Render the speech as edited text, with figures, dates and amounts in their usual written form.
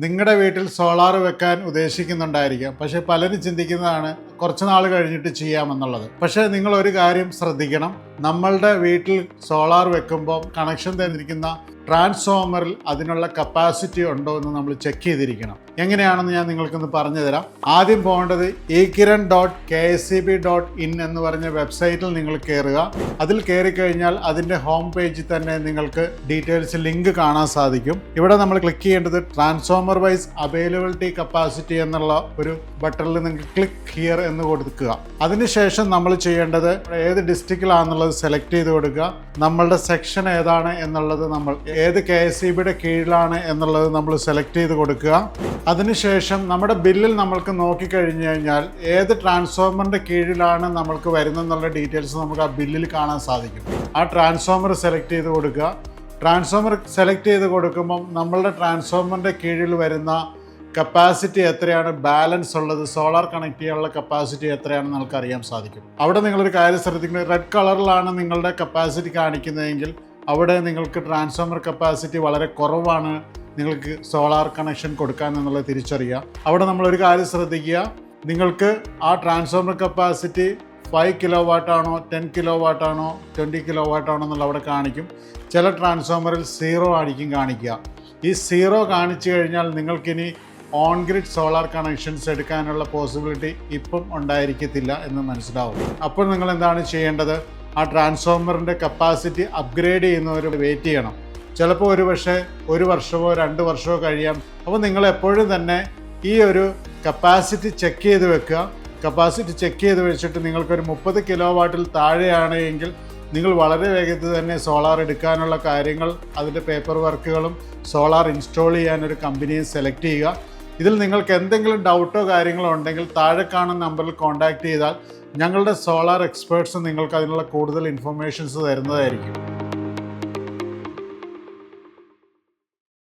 നിങ്ങളുടെ വീട്ടിൽ സോളാർ വെക്കാൻ ഉദ്ദേശിക്കുന്നുണ്ടായിരിക്കാം. പക്ഷേ പലരും ചിന്തിക്കുന്നതാണ് കുറച്ച് നാൾ കഴിഞ്ഞിട്ട് ചെയ്യാമെന്നുള്ളത്. പക്ഷേ നിങ്ങൾ ഒരു കാര്യം ശ്രദ്ധിക്കണം. നമ്മളുടെ വീട്ടിൽ സോളാർ വെക്കുമ്പോൾ കണക്ഷൻ തന്നിരിക്കുന്ന ട്രാൻസ്ഫോമറിൽ അതിനുള്ള കപ്പാസിറ്റി ഉണ്ടോ എന്ന് നമ്മൾ ചെക്ക് ചെയ്തിരിക്കണം. എങ്ങനെയാണെന്ന് ഞാൻ നിങ്ങൾക്കൊന്ന് പറഞ്ഞു തരാം. ആദ്യം പോകേണ്ടത് ekiran.kseb.in എന്ന് പറഞ്ഞ വെബ്സൈറ്റിൽ നിങ്ങൾ കയറുക. അതിൽ കയറി കഴിഞ്ഞാൽ അതിൻ്റെ ഹോം പേജിൽ തന്നെ നിങ്ങൾക്ക് ഡീറ്റെയിൽസ് ലിങ്ക് കാണാൻ സാധിക്കും. ഇവിടെ നമ്മൾ ക്ലിക്ക് ചെയ്യേണ്ടത് ട്രാൻസ്ഫോമർ വൈസ് അവൈലബിലിറ്റി കപ്പാസിറ്റി എന്നുള്ള ഒരു ബട്ടണിൽ നിങ്ങൾക്ക് ക്ലിക്ക് ഹിയർ എന്ന് കൊടുക്കുക. അതിനുശേഷം നമ്മൾ ചെയ്യേണ്ടത് ഏത് ഡിസ്ട്രിക്റ്റിലാണെന്നുള്ളത് സെലക്ട് ചെയ്ത് കൊടുക്കുക. നമ്മളുടെ സെക്ഷൻ ഏതാണ് എന്നുള്ളത്, നമ്മൾ ഏത് KSEBയുടെ കീഴിലാണ് എന്നുള്ളത് നമ്മൾ സെലക്ട് ചെയ്ത് കൊടുക്കുക. അതിനുശേഷം നമ്മുടെ ബില്ലിൽ നമ്മൾക്ക് നോക്കിക്കഴിഞ്ഞു കഴിഞ്ഞാൽ ഏത് ട്രാൻസ്ഫോമറിൻ്റെ കീഴിലാണ് നമ്മൾക്ക് വരുന്നതെന്നുള്ള ഡീറ്റെയിൽസ് നമുക്ക് ആ ബില്ലിൽ കാണാൻ സാധിക്കും. ആ ട്രാൻസ്ഫോമർ സെലക്ട് ചെയ്ത് കൊടുക്കുക. ട്രാൻസ്ഫോമർ സെലക്ട് ചെയ്ത് കൊടുക്കുമ്പം നമ്മളുടെ ട്രാൻസ്ഫോമറിൻ്റെ കീഴിൽ വരുന്ന കപ്പാസിറ്റി എത്രയാണ് ബാലൻസ് ഉള്ളത്, സോളാർ കണക്ട് ചെയ്യാനുള്ള കപ്പാസിറ്റി എത്രയാണെന്ന് നമുക്ക് അറിയാൻ സാധിക്കും. അവിടെ നിങ്ങളൊരു കാര്യം ശ്രദ്ധിക്കുന്നത്, റെഡ് കളറിലാണ് നിങ്ങളുടെ കപ്പാസിറ്റി കാണിക്കുന്നതെങ്കിൽ അവിടെ നിങ്ങൾക്ക് ട്രാൻസ്ഫോമർ കപ്പാസിറ്റി വളരെ കുറവാണ് നിങ്ങൾക്ക് സോളാർ കണക്ഷൻ കൊടുക്കാൻ എന്നുള്ളത് തിരിച്ചറിയുക. അവിടെ നമ്മളൊരു കാര്യം ശ്രദ്ധിക്കുക, നിങ്ങൾക്ക് ആ ട്രാൻസ്ഫോമർ കപ്പാസിറ്റി 5 കിലോവാട്ട് ആണോ 10 കിലോവാട്ട് ആണോ 20 കിലോവാട്ട് ആണോ എന്നുള്ള അവിടെ കാണിക്കും. ചില ട്രാൻസ്ഫോമറിൽ 0 ആയിരിക്കും കാണിക്കുക. ഈ 0 കാണിച്ചു കഴിഞ്ഞാൽ നിങ്ങൾക്കിനി ഓൺ ഗ്രിഡ് സോളാർ കണക്ഷൻസ് എടുക്കാനുള്ള പോസിബിലിറ്റി ഇപ്പം ഉണ്ടായിരിക്കത്തില്ല എന്ന് മനസ്സിലാവും. അപ്പോൾ നിങ്ങൾ എന്താണ് ചെയ്യേണ്ടത്, ആ ട്രാൻസ്ഫോമറിൻ്റെ കപ്പാസിറ്റി അപ്ഗ്രേഡ് ചെയ്യുന്നവർ വെയിറ്റ് ചെയ്യണം. ചിലപ്പോൾ ഒരു വർഷമോ 2 വർഷമോ കഴിയാം. അപ്പോൾ നിങ്ങൾ എപ്പോഴും തന്നെ ഈ ഒരു കപ്പാസിറ്റി ചെക്ക് ചെയ്ത് വെക്കുക. കപ്പാസിറ്റി ചെക്ക് ചെയ്ത് വെച്ചിട്ട് നിങ്ങൾക്കൊരു 30 കിലോവാട്ടിൽ താഴെയാണ് എങ്കിൽ നിങ്ങൾ വളരെ വേഗത്തിൽ തന്നെ സോളാർ എടുക്കാനുള്ള കാര്യങ്ങൾ, അതിൻ്റെ പേപ്പർ വർക്കുകളും സോളാർ ഇൻസ്റ്റാൾ ചെയ്യാനൊരു കമ്പനിയെ സെലക്ട് ചെയ്യുക. ഇതിൽ നിങ്ങൾക്ക് എന്തെങ്കിലും ഡൗട്ടോ കാര്യങ്ങളോ ഉണ്ടെങ്കിൽ താഴെ കാണുന്ന നമ്പറിൽ കോൺടാക്റ്റ് ചെയ്താൽ ഞങ്ങളുടെ സോളാർ എക്സ്പേർട്സ് നിങ്ങൾക്ക് അതിനുള്ള കൂടുതൽ ഇൻഫർമേഷൻസ് തരുന്നതായിരിക്കും.